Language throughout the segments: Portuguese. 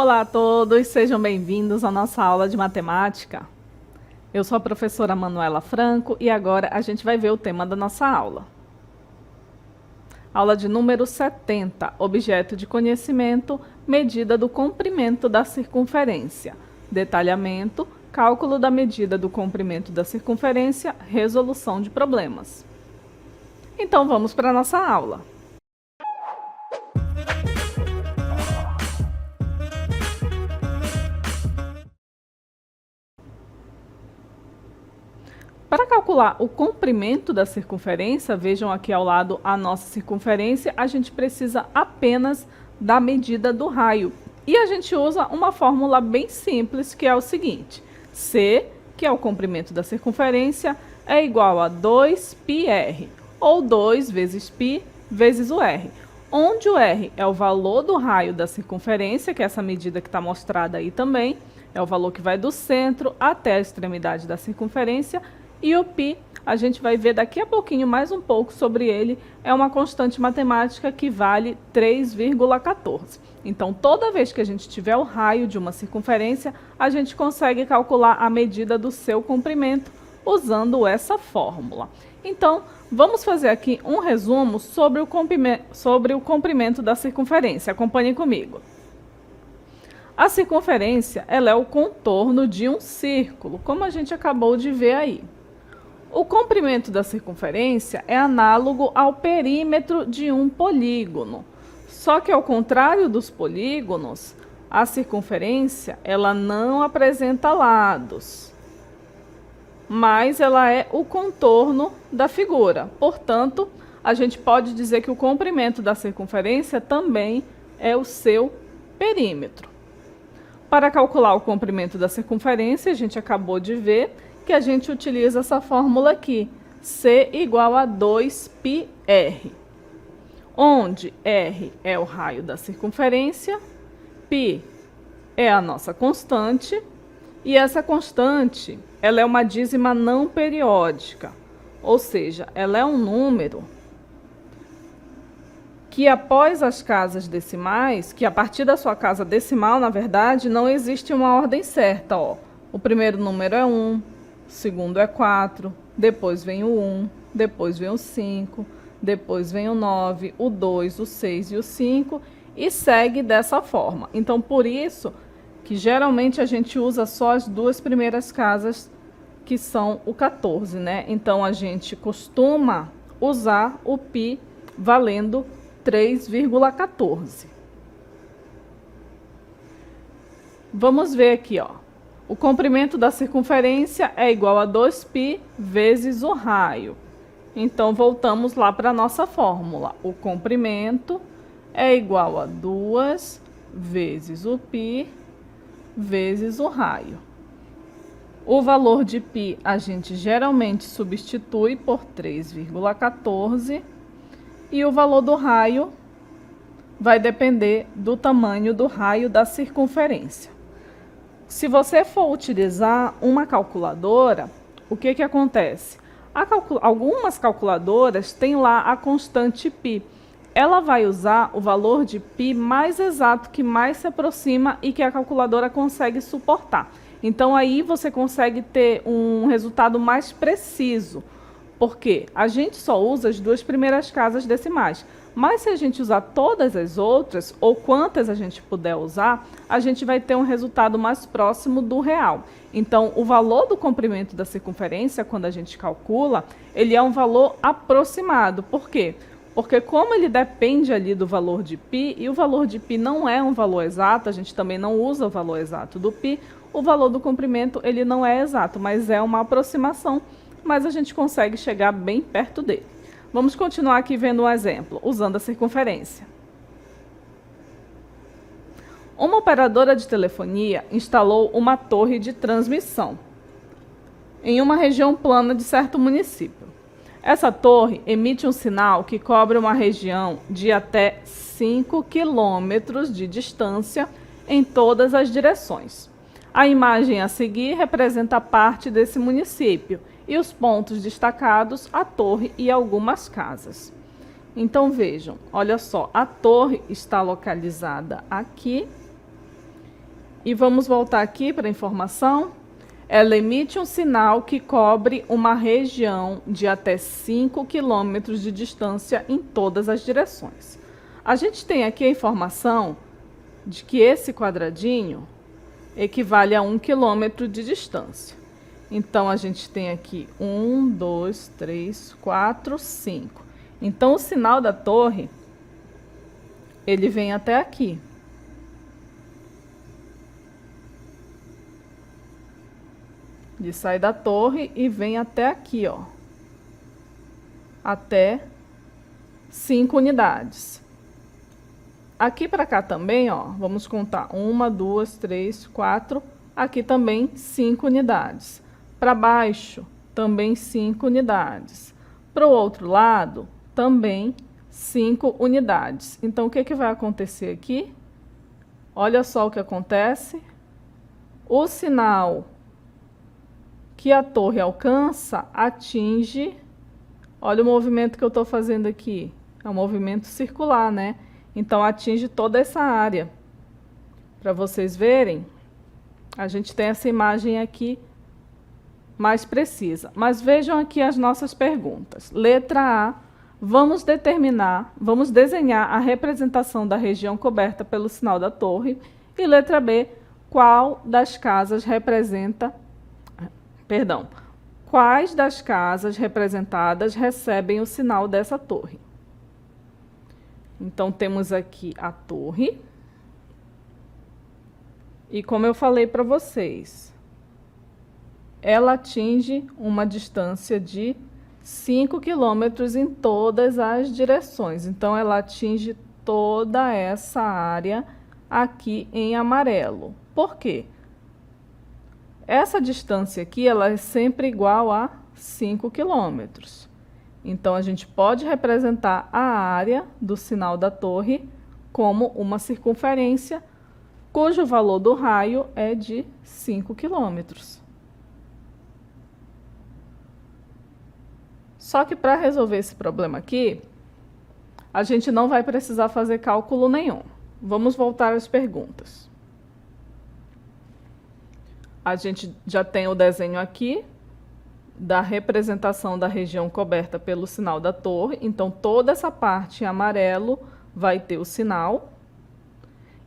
Olá a todos, sejam bem-vindos à nossa aula de matemática. Eu sou a professora Manuela Franco e agora a gente vai ver o tema da nossa aula. Aula de número 70, objeto de conhecimento, medida do comprimento da circunferência, detalhamento, cálculo da medida do comprimento da circunferência, resolução de problemas. Então vamos para a nossa aula. Para calcular o comprimento da circunferência, vejam aqui ao lado a nossa circunferência, a gente precisa apenas da medida do raio. E a gente usa uma fórmula bem simples, que é o seguinte: C, que é o comprimento da circunferência, é igual a 2πr, ou 2 vezes π vezes o r, onde o r é o valor do raio da circunferência, que é essa medida que está mostrada aí também, é o valor que vai do centro até a extremidade da circunferência. E o π, a gente vai ver daqui a pouquinho mais um pouco sobre ele, é uma constante matemática que vale 3,14. Então, toda vez que a gente tiver o raio de uma circunferência, a gente consegue calcular a medida do seu comprimento usando essa fórmula. Então, vamos fazer aqui um resumo sobre o comprimento da circunferência. Acompanhem comigo. A circunferência, ela é o contorno de um círculo, como a gente acabou de ver aí. O comprimento da circunferência é análogo ao perímetro de um polígono. Só que, ao contrário dos polígonos, a circunferência ela não apresenta lados, mas ela é o contorno da figura. Portanto, a gente pode dizer que o comprimento da circunferência também é o seu perímetro. Para calcular o comprimento da circunferência, a gente acabou de ver que a gente utiliza essa fórmula aqui, C igual a 2πr, onde r é o raio da circunferência, π é a nossa constante, e essa constante ela é uma dízima não periódica, ou seja, ela é um número que após as casas decimais, que a partir da sua casa decimal, na verdade, não existe uma ordem certa. Ó. O primeiro número é 1, o segundo é 4, depois vem o 1, depois vem o 5, depois vem o 9, o 2, o 6 e o 5, e segue dessa forma. Então, por isso que geralmente a gente usa só as duas primeiras casas, que são o 14, né? Então, a gente costuma usar o π valendo 3,14. Vamos ver aqui, ó. O comprimento da circunferência é igual a 2π vezes o raio. Então, voltamos lá para a nossa fórmula. O comprimento é igual a 2 vezes o π vezes o raio. O valor de π a gente geralmente substitui por 3,14. E o valor do raio vai depender do tamanho do raio da circunferência. Se você for utilizar uma calculadora, o que acontece? Algumas calculadoras têm lá a constante π. Ela vai usar o valor de π mais exato, que mais se aproxima e que a calculadora consegue suportar. Então, aí você consegue ter um resultado mais preciso, porque a gente só usa as duas primeiras casas decimais. Mas se a gente usar todas as outras, ou quantas a gente puder usar, a gente vai ter um resultado mais próximo do real. Então, o valor do comprimento da circunferência, quando a gente calcula, ele é um valor aproximado. Por quê? Porque como ele depende ali do valor de π, e o valor de π não é um valor exato, a gente também não usa o valor exato do π, o valor do comprimento ele não é exato, mas é uma aproximação, mas a gente consegue chegar bem perto dele. Vamos continuar aqui vendo um exemplo, usando a circunferência. Uma operadora de telefonia instalou uma torre de transmissão em uma região plana de certo município. Essa torre emite um sinal que cobre uma região de até 5 quilômetros de distância em todas as direções. A imagem a seguir representa parte desse município e os pontos destacados, a torre e algumas casas. Então vejam, olha só, a torre está localizada aqui E vamos voltar aqui para a informação. Ela emite um sinal que cobre uma região de até 5 quilômetros de distância em todas as direções. A gente tem aqui a informação de que esse quadradinho equivale a 1 quilômetro de distância. Então, a gente tem aqui 1, 2, 3, 4, 5. Então, o sinal da torre, ele vem até aqui. Ele sai da torre e vem até aqui, ó. Até 5 unidades. Aqui para cá também, ó, vamos contar 1, 2, 3, 4. Aqui também 5 unidades. Para baixo, também 5 unidades. Para o outro lado, também 5 unidades. Então, o que vai acontecer aqui? Olha só o que acontece. O sinal que a torre alcança atinge... Olha o movimento que eu estou fazendo aqui. É um movimento circular, né? Então, atinge toda essa área. Para vocês verem, a gente tem essa imagem aqui mais precisa. Mas vejam aqui as nossas perguntas. Letra A, vamos desenhar a representação da região coberta pelo sinal da torre. E letra B, quais das casas representadas recebem o sinal dessa torre? Então, temos aqui a torre. E como eu falei para vocês, ela atinge uma distância de 5 quilômetros em todas as direções. Então, ela atinge toda essa área aqui em amarelo. Por quê? Essa distância aqui, ela é sempre igual a 5 quilômetros. Então, a gente pode representar a área do sinal da torre como uma circunferência, cujo valor do raio é de 5 quilômetros. Só que para resolver esse problema aqui, a gente não vai precisar fazer cálculo nenhum. Vamos voltar às perguntas. A gente já tem o desenho aqui da representação da região coberta pelo sinal da torre. Então, toda essa parte em amarelo vai ter o sinal.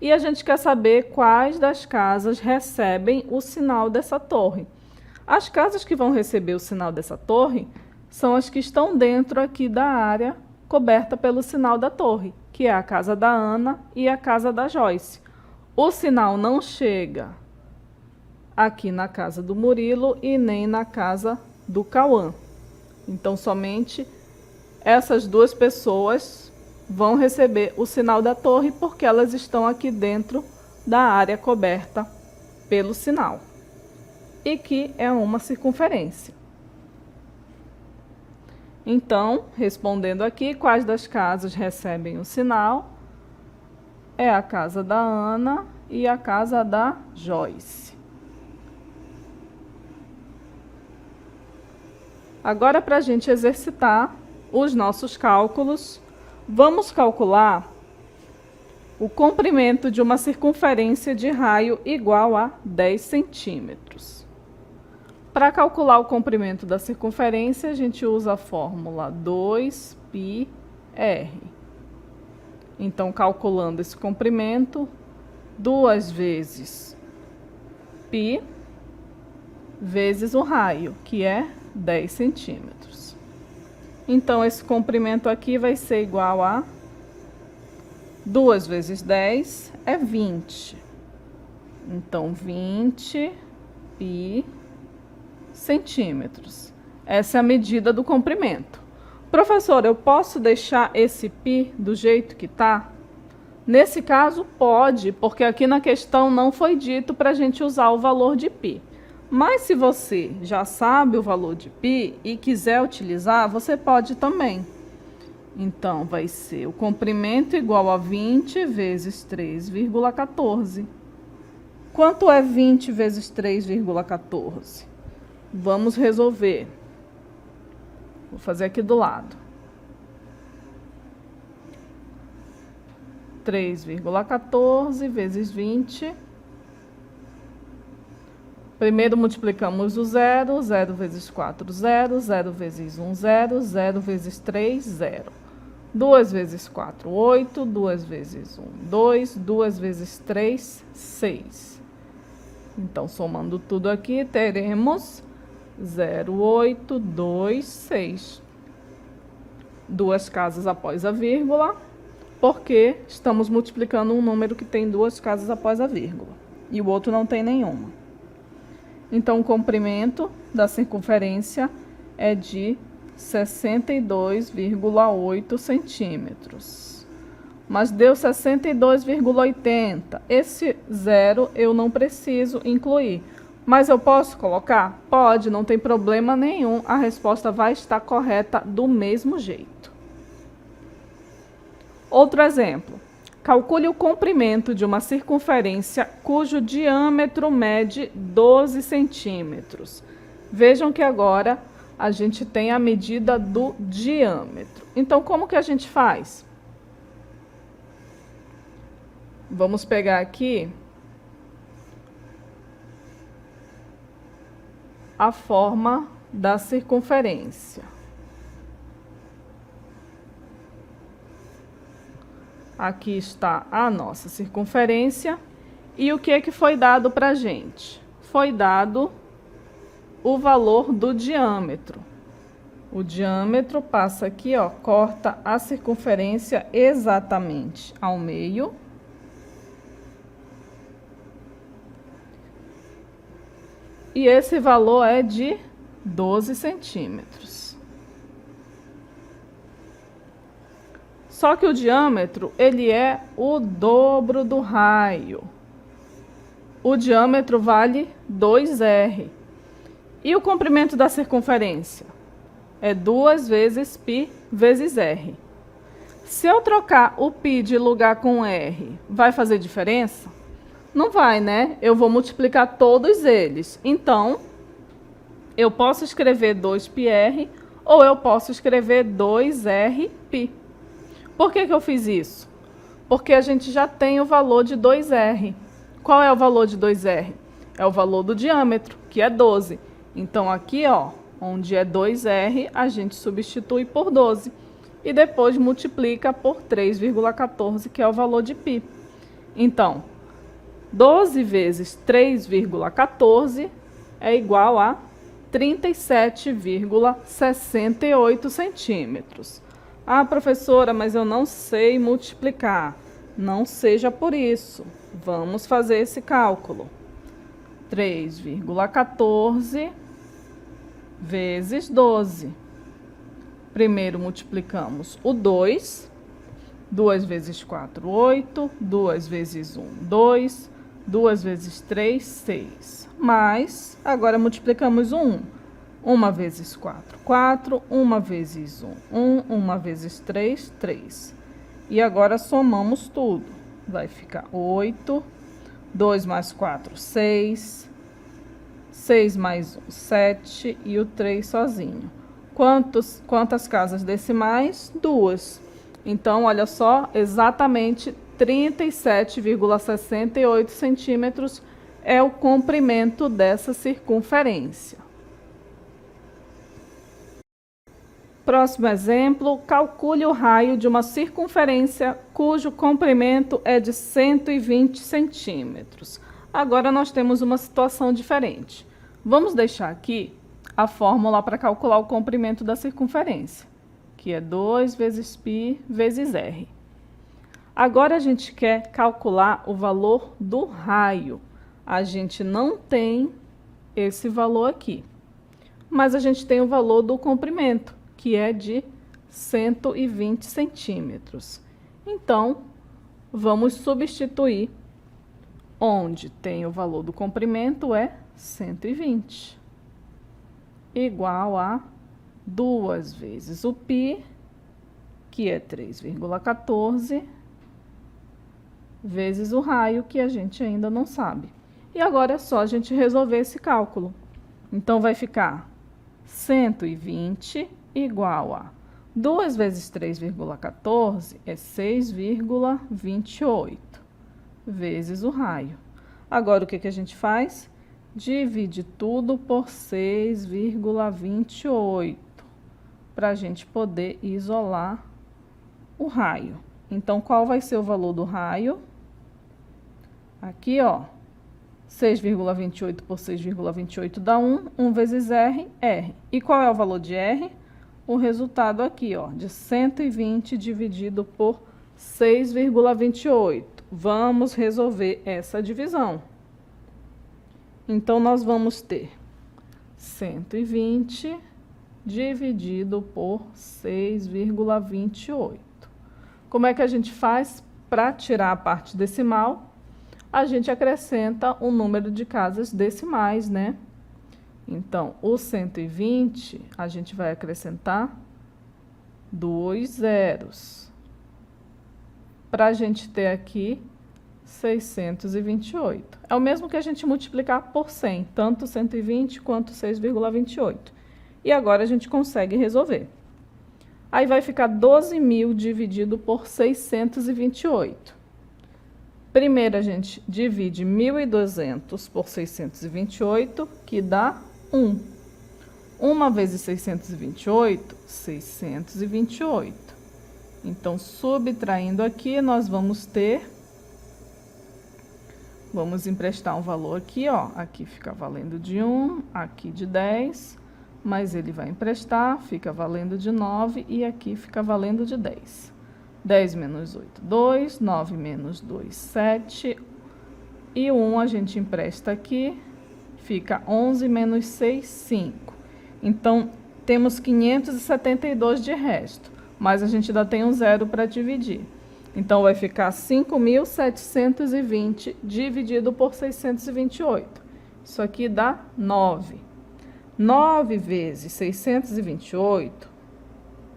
E a gente quer saber quais das casas recebem o sinal dessa torre. As casas que vão receber o sinal dessa torre são as que estão dentro aqui da área coberta pelo sinal da torre, que é a casa da Ana e a casa da Joyce. O sinal não chega aqui na casa do Murilo e nem na casa do Cauã. Então, somente essas duas pessoas vão receber o sinal da torre porque elas estão aqui dentro da área coberta pelo sinal, e que é uma circunferência. Então, respondendo aqui, quais das casas recebem o sinal? É a casa da Ana e a casa da Joyce. Agora, para a gente exercitar os nossos cálculos, vamos calcular o comprimento de uma circunferência de raio igual a 10 centímetros. Para calcular o comprimento da circunferência, a gente usa a fórmula 2πr. Então, calculando esse comprimento, 2 vezes π vezes o raio, que é 10 centímetros. Então, esse comprimento aqui vai ser igual a 2 vezes 10 é 20. Então, 20 π centímetros. Essa é a medida do comprimento. Professor, eu posso deixar esse π do jeito que está? Nesse caso, pode, porque aqui na questão não foi dito para a gente usar o valor de π. Mas se você já sabe o valor de π e quiser utilizar, você pode também. Então, vai ser o comprimento igual a 20 vezes 3,14. Quanto é 20 vezes 3,14? Vamos resolver. Vou fazer aqui do lado. 3,14 vezes 20 Primeiro multiplicamos o 0, 0 vezes 4, 0, 0 vezes 1, 0, 0 vezes 3, 0. 2 vezes 4, 8, 2 vezes 1, 2, 2 vezes 3, 6. Então, somando tudo aqui, teremos 0, 8, 2, 6. Duas casas após a vírgula, porque estamos multiplicando um número que tem duas casas após a vírgula, e o outro não tem nenhuma. Então, o comprimento da circunferência é de 62,8 centímetros. Mas deu 62,80. Esse zero eu não preciso incluir. Mas eu posso colocar? Pode, não tem problema nenhum. A resposta vai estar correta do mesmo jeito. Outro exemplo. Calcule o comprimento de uma circunferência cujo diâmetro mede 12 centímetros. Vejam que agora a gente tem a medida do diâmetro. Então, como que a gente faz? Vamos pegar aqui a forma da circunferência. Aqui está a nossa circunferência. E o que foi dado para a gente? Foi dado o valor do diâmetro. O diâmetro passa aqui, ó, corta a circunferência exatamente ao meio. E esse valor é de 12 centímetros. Só que o diâmetro, ele é o dobro do raio. O diâmetro vale 2R. E o comprimento da circunferência? É 2 vezes π vezes R. Se eu trocar o π de lugar com R, vai fazer diferença? Não vai, né? Eu vou multiplicar todos eles. Então, eu posso escrever 2πr ou eu posso escrever 2rπ. Por que eu fiz isso? Porque a gente já tem o valor de 2R. Qual é o valor de 2R? É o valor do diâmetro, que é 12. Então, aqui, ó, onde é 2R, a gente substitui por 12. E depois multiplica por 3,14, que é o valor de π. Então, 12 vezes 3,14 é igual a 37,68 centímetros. Ah, professora, mas eu não sei multiplicar. Não seja por isso. Vamos fazer esse cálculo. 3,14 vezes 12. Primeiro multiplicamos o 2. 2 vezes 4, 8. 2 vezes 1, 2. 2 vezes 3, 6. Mais, agora multiplicamos o 1. 1 vezes 4, 4. 1 vezes 1, 1. 1 vezes 3, 3. E agora somamos tudo. Vai ficar 8. 2 mais 4, 6. 6 mais 1, 7. E o 3 sozinho. Quantas casas decimais? 2. Então, olha só, exatamente 37,68 centímetros é o comprimento dessa circunferência. Próximo exemplo, calcule o raio de uma circunferência cujo comprimento é de 120 centímetros. Agora nós temos uma situação diferente. Vamos deixar aqui a fórmula para calcular o comprimento da circunferência, que é 2 vezes π vezes R. Agora a gente quer calcular o valor do raio. A gente não tem esse valor aqui, mas a gente tem o valor do comprimento, que é de 120 centímetros. Então, vamos substituir. Onde tem o valor do comprimento é 120. Igual a 2 vezes o π, que é 3,14, vezes o raio, que a gente ainda não sabe. E agora é só a gente resolver esse cálculo. Então, vai ficar 120 igual a 2 vezes 3,14 é 6,28, vezes o raio. Agora, o que a gente faz? Divide tudo por 6,28 para a gente poder isolar o raio. Então, qual vai ser o valor do raio? Aqui, ó, 6,28 por 6,28 dá 1, 1 vezes R, R. E qual é o valor de R? O resultado aqui, ó, de 120 dividido por 6,28. Vamos resolver essa divisão. Então, nós vamos ter 120 dividido por 6,28. Como é que a gente faz para tirar a parte decimal? A gente acrescenta o número de casas decimais, né? Então, o 120, a gente vai acrescentar 2 zeros. Para a gente ter aqui 628. É o mesmo que a gente multiplicar por 100, tanto 120 quanto 6,28. E agora a gente consegue resolver. Aí vai ficar 12.000 dividido por 628. Primeiro a gente divide 1.200 por 628, que dá 1. 1 vezes 628, 628. Então, subtraindo aqui, nós vamos ter... Vamos emprestar um valor aqui, ó. Aqui fica valendo de 1, aqui de 10, mas ele vai emprestar, fica valendo de 9 e aqui fica valendo de 10. 10 menos 8, 2, 9 menos 2, 7, e 1 a gente empresta aqui, fica 11 menos 6, 5. Então, temos 572 de resto, mas a gente ainda tem um zero para dividir. Então, vai ficar 5.720 dividido por 628. Isso aqui dá 9. 9 vezes 628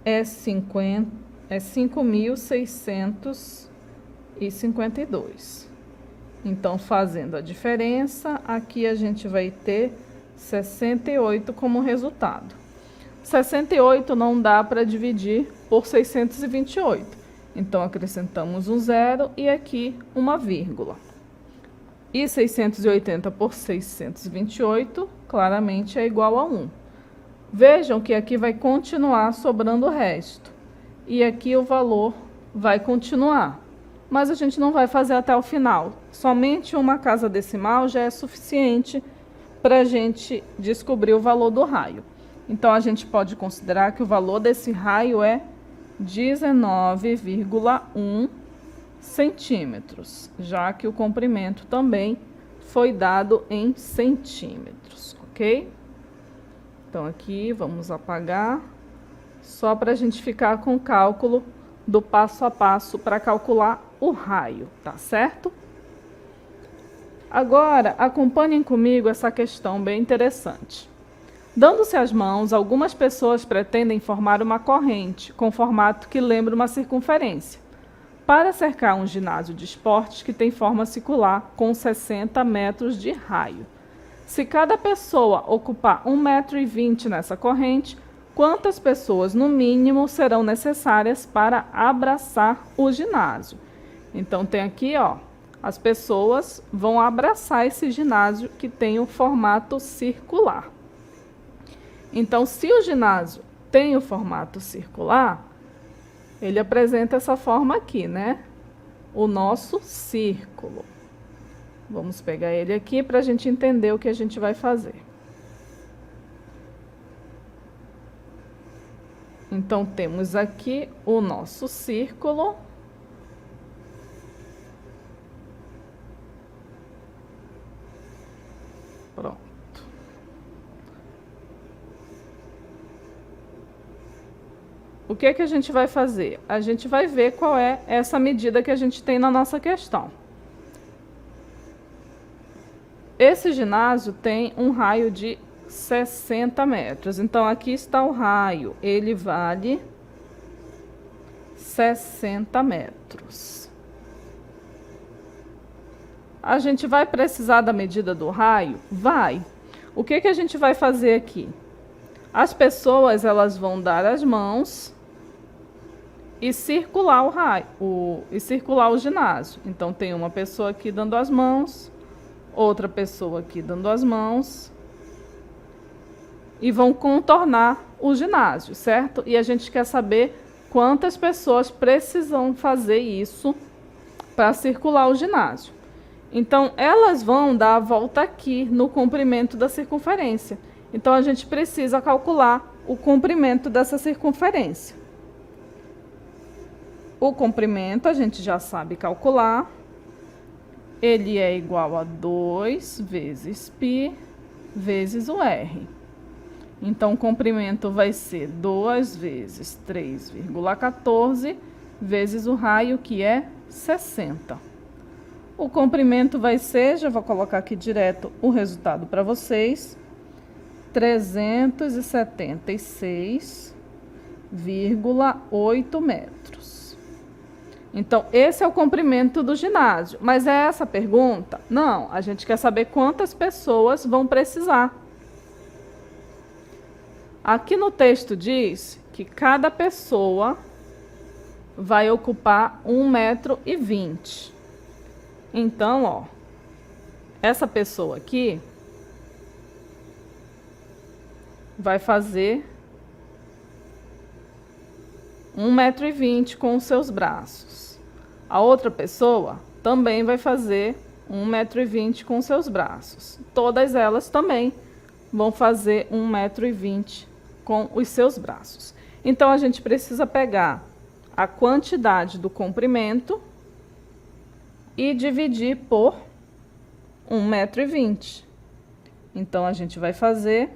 é 5.652. Então, fazendo a diferença, aqui a gente vai ter 68 como resultado. 68 não dá para dividir por 628. Então, acrescentamos um zero e aqui uma vírgula. E 680 por 628, claramente, é igual a 1. Vejam que aqui vai continuar sobrando o resto. E aqui o valor vai continuar. Mas a gente não vai fazer até o final. Somente uma casa decimal já é suficiente para a gente descobrir o valor do raio. Então, a gente pode considerar que o valor desse raio é 19,1 centímetros, já que o comprimento também foi dado em centímetros, ok? Então, aqui vamos apagar, só para a gente ficar com o cálculo do passo a passo para calcular o raio, tá certo? Agora, acompanhem comigo essa questão bem interessante. Dando-se as mãos, algumas pessoas pretendem formar uma corrente com formato que lembra uma circunferência, para cercar um ginásio de esportes que tem forma circular com 60 metros de raio. Se cada pessoa ocupar 1,20 m nessa corrente, quantas pessoas, no mínimo, serão necessárias para abraçar o ginásio? Então, tem aqui, ó, as pessoas vão abraçar esse ginásio que tem o formato circular. Então, se o ginásio tem o formato circular, ele apresenta essa forma aqui, né? O nosso círculo. Vamos pegar ele aqui para a gente entender o que a gente vai fazer. Então, temos aqui o nosso círculo. Pronto. O que que a gente vai fazer? A gente vai ver qual é essa medida que a gente tem na nossa questão. Esse ginásio tem um raio de 60 metros. Então, aqui está o raio. Ele vale 60 metros. A gente vai precisar da medida do raio? Vai. O que que a gente vai fazer aqui? As pessoas, elas vão dar as mãos e circular o raio, circular o ginásio. Então, tem uma pessoa aqui dando as mãos, outra pessoa aqui dando as mãos e vão contornar o ginásio, certo? E a gente quer saber quantas pessoas precisam fazer isso para circular o ginásio. Então, elas vão dar a volta aqui no comprimento da circunferência. Então, a gente precisa calcular o comprimento dessa circunferência. O comprimento a gente já sabe calcular. Ele é igual a 2 vezes π vezes o R. Então, o comprimento vai ser 2 vezes 3,14 vezes o raio, que é 60. O comprimento vai ser, já vou colocar aqui direto o resultado para vocês, 376,8 metros. Então, esse é o comprimento do ginásio. Mas é essa a pergunta? Não, a gente quer saber quantas pessoas vão precisar. Aqui no texto diz que cada pessoa vai ocupar 1,20 m. Então, ó, essa pessoa aqui vai fazer 1,20 m com os seus braços. A outra pessoa também vai fazer 1,20 m com os seus braços. Todas elas também vão fazer 1,20 m com os seus braços. Então, a gente precisa pegar a quantidade do comprimento e dividir por 1,20 m. Então, a gente vai fazer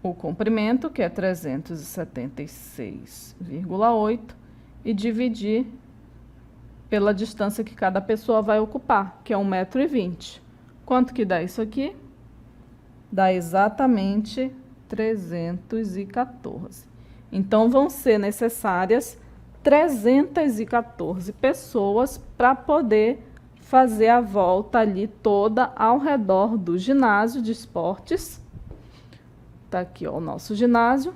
o comprimento, que é 376,8, e dividir pela distância que cada pessoa vai ocupar, que é 1,20 m. Quanto que dá isso aqui? Dá exatamente 314. Então, vão ser necessárias 314 pessoas para poder fazer a volta ali toda ao redor do ginásio de esportes. Tá aqui, ó, o nosso ginásio.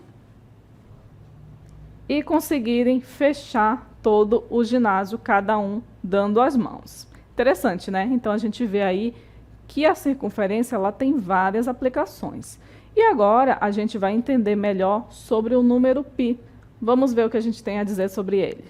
E conseguirem fechar todo o ginásio, cada um dando as mãos. Interessante, né? Então, a gente vê aí que a circunferência ela tem várias aplicações. E agora a gente vai entender melhor sobre o número π. Vamos ver o que a gente tem a dizer sobre ele.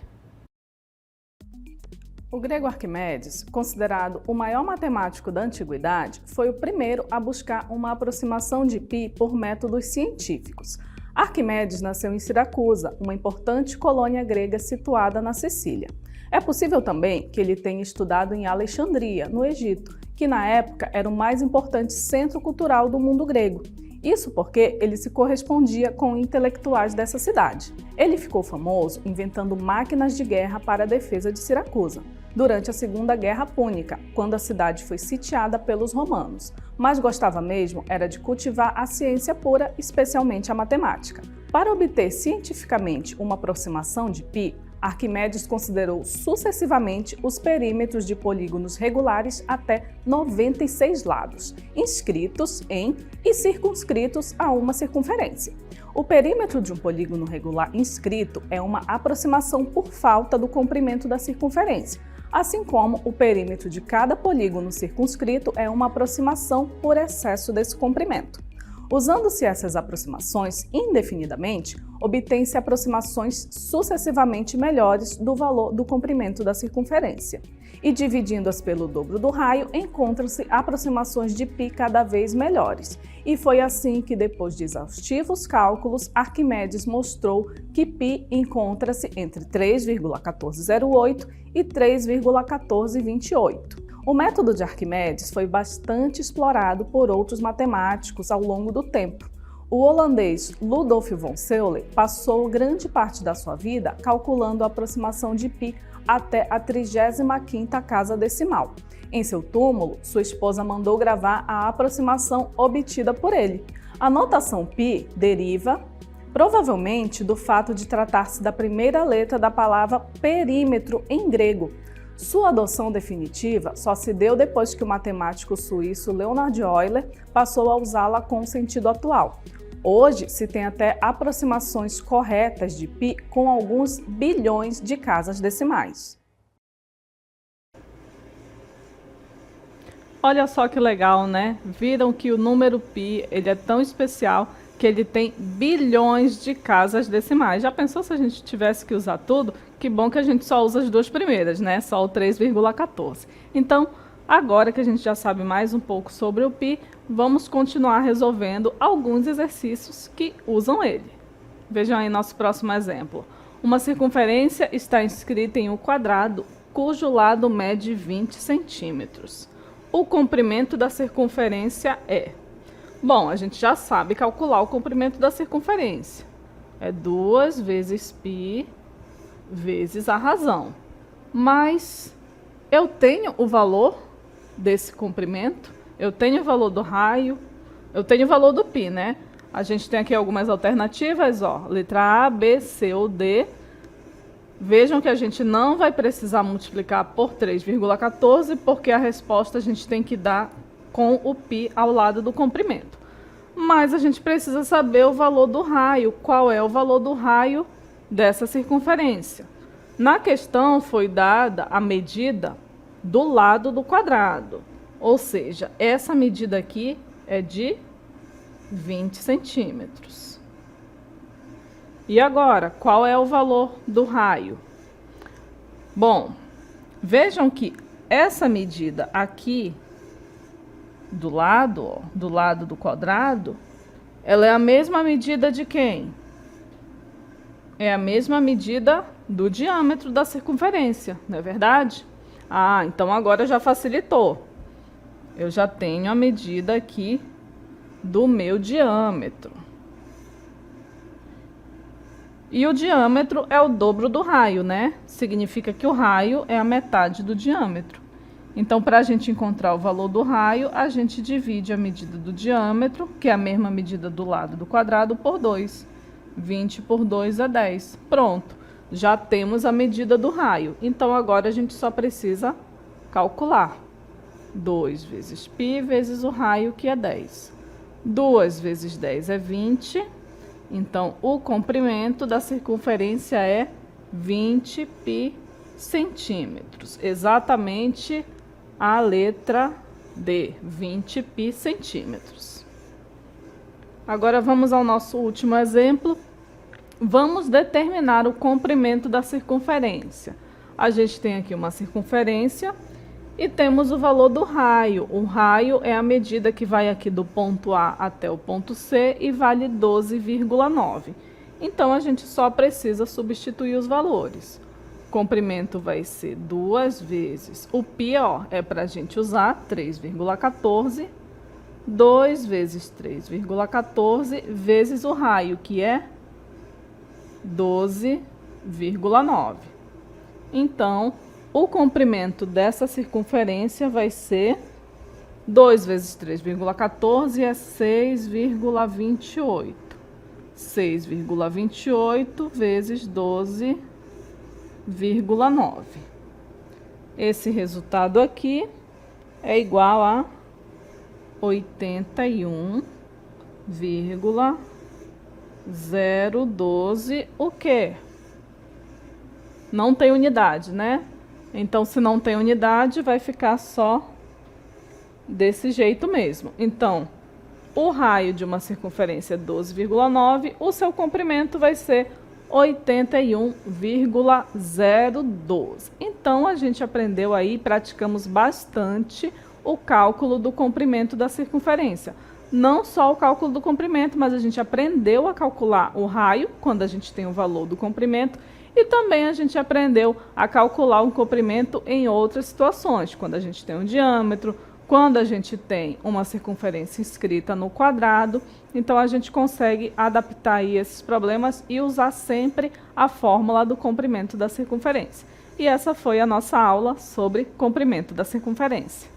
O grego Arquimedes, considerado o maior matemático da antiguidade, foi o primeiro a buscar uma aproximação de π por métodos científicos. Arquimedes nasceu em Siracusa, uma importante colônia grega situada na Sicília. É possível também que ele tenha estudado em Alexandria, no Egito, que na época era o mais importante centro cultural do mundo grego. Isso porque ele se correspondia com intelectuais dessa cidade. Ele ficou famoso inventando máquinas de guerra para a defesa de Siracusa, durante a Segunda Guerra Púnica, quando a cidade foi sitiada pelos romanos. Mas gostava mesmo era de cultivar a ciência pura, especialmente a matemática. Para obter cientificamente uma aproximação de π, Arquimedes considerou sucessivamente os perímetros de polígonos regulares até 96 lados, inscritos em e circunscritos a uma circunferência. O perímetro de um polígono regular inscrito é uma aproximação por falta do comprimento da circunferência, assim como o perímetro de cada polígono circunscrito é uma aproximação por excesso desse comprimento. Usando-se essas aproximações indefinidamente, obtém-se aproximações sucessivamente melhores do valor do comprimento da circunferência. E dividindo-as pelo dobro do raio, encontram-se aproximações de π cada vez melhores. E foi assim que, depois de exaustivos cálculos, Arquimedes mostrou que π encontra-se entre 3,1408 e 3,1428. O método de Arquimedes foi bastante explorado por outros matemáticos ao longo do tempo. O holandês Ludolf von Euler passou grande parte da sua vida calculando a aproximação de π até a 35ª casa decimal. Em seu túmulo, sua esposa mandou gravar a aproximação obtida por ele. A notação π deriva, provavelmente, do fato de tratar-se da primeira letra da palavra perímetro em grego. Sua adoção definitiva só se deu depois que o matemático suíço Leonhard Euler passou a usá-la com o sentido atual. Hoje se tem até aproximações corretas de π com alguns bilhões de casas decimais. Olha só que legal, né? Viram que o número π, ele é tão especial que ele tem bilhões de casas decimais. Já pensou se a gente tivesse que usar tudo? Que bom que a gente só usa as duas primeiras, né? Só o 3,14. Então, agora que a gente já sabe mais um pouco sobre o π, vamos continuar resolvendo alguns exercícios que usam ele. Vejam aí nosso próximo exemplo. Uma circunferência está inscrita em um quadrado cujo lado mede 20 centímetros. O comprimento da circunferência é... Bom, a gente já sabe calcular o comprimento da circunferência. É 2 vezes π vezes a razão. Mas eu tenho o valor desse comprimento, eu tenho o valor do raio, eu tenho o valor do π, né? A gente tem aqui algumas alternativas, ó, letra A, B, C ou D. Vejam que a gente não vai precisar multiplicar por 3,14, porque a resposta a gente tem que dar com o π ao lado do comprimento. Mas a gente precisa saber o valor do raio. Qual é o valor do raio dessa circunferência? Na questão foi dada a medida do lado do quadrado. Ou seja, essa medida aqui é de 20 centímetros. E agora, qual é o valor do raio? Bom, vejam que essa medida aqui do lado do quadrado, ela é a mesma medida de quem? É a mesma medida do diâmetro da circunferência, não é verdade? Ah, então agora já facilitou. Eu já tenho a medida aqui do meu diâmetro. E o diâmetro é o dobro do raio, né? Significa que o raio é a metade do diâmetro. Então, para a gente encontrar o valor do raio, a gente divide a medida do diâmetro, que é a mesma medida do lado do quadrado, por 2. 20 por 2 é 10. Pronto, já temos a medida do raio. Então, agora a gente só precisa calcular. 2 vezes π vezes o raio, que é 10. 2 vezes 10 é 20. Então, o comprimento da circunferência é 20 π centímetros. Exatamente a letra D, 20 π centímetros. Agora vamos ao nosso último exemplo. Vamos determinar o comprimento da circunferência. A gente tem aqui uma circunferência e temos o valor do raio. O raio é a medida que vai aqui do ponto A até o ponto C e vale 12,9. Então, a gente só precisa substituir os valores. O comprimento vai ser 2 vezes o π, ó, é para a gente usar 3,14. 2 vezes 3,14 vezes o raio, que é 12,9. Então, o comprimento dessa circunferência vai ser 2 vezes 3,14 é 6,28. 6,28 vezes 12,9. Esse resultado aqui é igual a 81,012, o quê? Não tem unidade, né? Então, se não tem unidade, vai ficar só desse jeito mesmo. Então, o raio de uma circunferência é 12,9, o seu comprimento vai ser 81,012. Então, a gente aprendeu aí, praticamos bastante o cálculo do comprimento da circunferência. Não só o cálculo do comprimento, mas a gente aprendeu a calcular o raio, quando a gente tem o valor do comprimento, e também a gente aprendeu a calcular o comprimento em outras situações, quando a gente tem um diâmetro, quando a gente tem uma circunferência inscrita no quadrado. Então, a gente consegue adaptar aí esses problemas e usar sempre a fórmula do comprimento da circunferência. E essa foi a nossa aula sobre comprimento da circunferência.